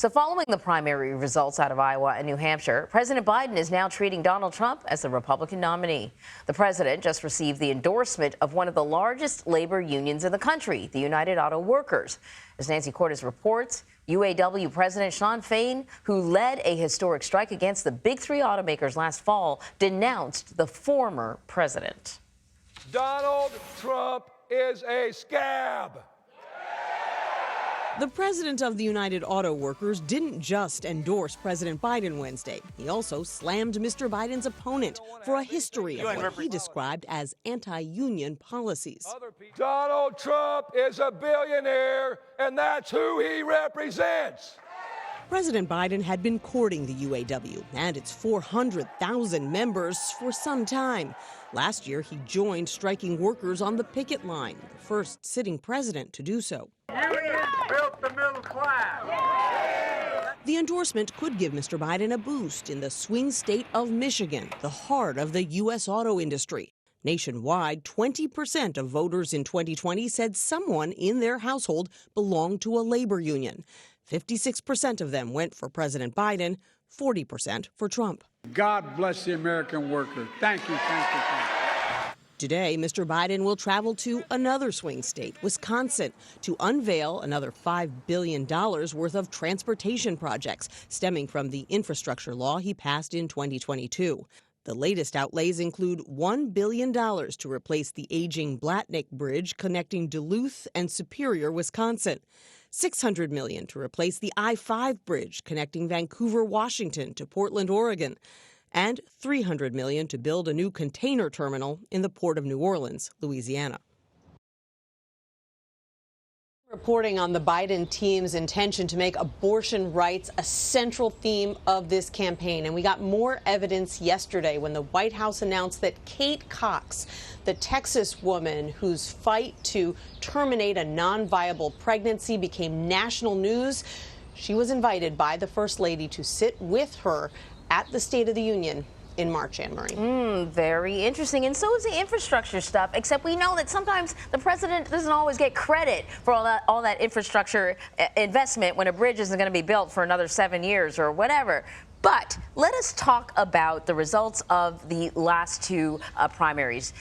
So following the primary results out of Iowa and New Hampshire, President Biden is now treating Donald Trump as the Republican nominee. The president just received the endorsement of one of the largest labor unions in the country, the United Auto Workers. As Nancy Cordes reports, UAW President Shawn Fain, who led a historic strike against the big three automakers last fall, denounced the former president. Donald Trump is a scab. The president of the United Auto Workers didn't just endorse President Biden Wednesday. He also slammed Mr. Biden's opponent for a history of what he described as anti-union policies. Donald Trump is a billionaire, and that's who he represents. President Biden had been courting the UAW and its 400,000 members for some time. Last year, he joined striking workers on the picket line, the first sitting president to do so. Unions built the middle class. The endorsement could give Mr. Biden a boost in the swing state of Michigan, the heart of the U.S. auto industry. Nationwide, 20% of voters in 2020 said someone in their household belonged to a labor union. 56% of them went for President Biden, 40% for Trump. God bless the American worker. Thank you, thank you, thank you. Today, Mr. Biden will travel to another swing state, Wisconsin, to unveil another $5 billion worth of transportation projects stemming from the infrastructure law he passed in 2022. The latest outlays include $1 billion to replace the aging Blatnick Bridge connecting Duluth and Superior, Wisconsin. $600 million to replace the I-5 bridge connecting Vancouver, Washington to Portland, Oregon, and $300 million to build a new container terminal in the Port of New Orleans, Louisiana. Reporting on the Biden team's intention to make abortion rights a central theme of this campaign. And we got more evidence yesterday when the White House announced that Kate Cox, the Texas woman whose fight to terminate a non-viable pregnancy became national news, she was invited by the First Lady to sit with her at the State of the Union in March, Anne-Marie. Very interesting. And so is the infrastructure stuff, except we know that sometimes the president doesn't always get credit for all that infrastructure investment when a bridge isn't going to be built for another 7 years or whatever. But let us talk about the results of the last two primaries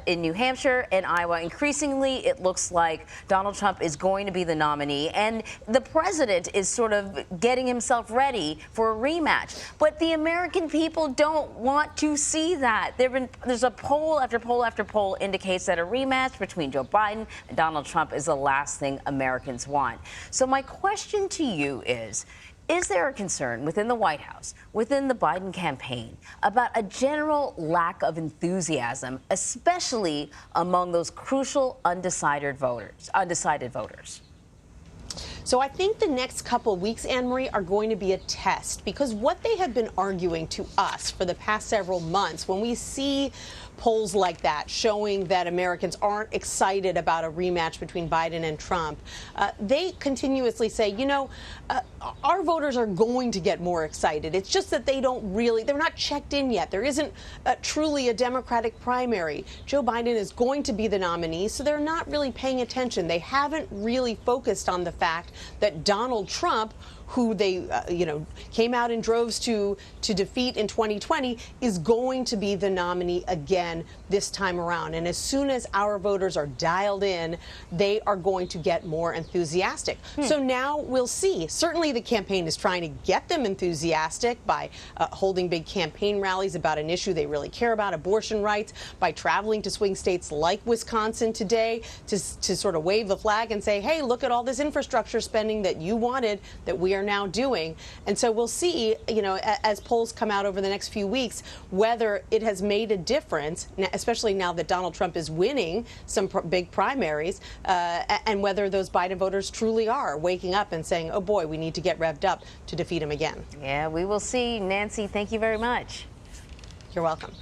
in New Hampshire and Iowa. Increasingly, it looks like Donald Trump is going to be the nominee, and the president is sort of getting himself ready for a rematch. But the American people don't want to see that. There's a poll after poll after poll indicates that a rematch between Joe Biden and Donald Trump is the last thing Americans want. So my question to you is there a concern within the White House, within the Biden campaign, about a general lack of enthusiasm, especially among those crucial undecided voters? So I think the next couple of weeks, Anne-Marie, are going to be a test, because what they have been arguing to us for the past several months, when we see polls like that showing that Americans aren't excited about a rematch between Biden and Trump, they continuously say, you know, our voters are going to get more excited. It's just that they're not checked in yet. There isn't truly a Democratic primary. Joe Biden is going to be the nominee, so they're not really paying attention. They haven't really focused on the fact that Donald Trump, who they, came out in droves to defeat in 2020, is going to be the nominee again this time around. And as soon as our voters are dialed in, they are going to get more enthusiastic. So now we'll see. Certainly the campaign is trying to get them enthusiastic by holding big campaign rallies about an issue they really care about, abortion rights, by traveling to swing states like Wisconsin today to sort of wave the flag and say, hey, look at all this infrastructure spending that you wanted that we are now doing. And so we'll see, as polls come out over the next few weeks, whether it has made a difference, especially now that Donald Trump is winning some big primaries, and whether those Biden voters truly are waking up and saying, oh boy, we need to get revved up to defeat him again. Yeah, we will see. Nancy, thank you very much. You're welcome.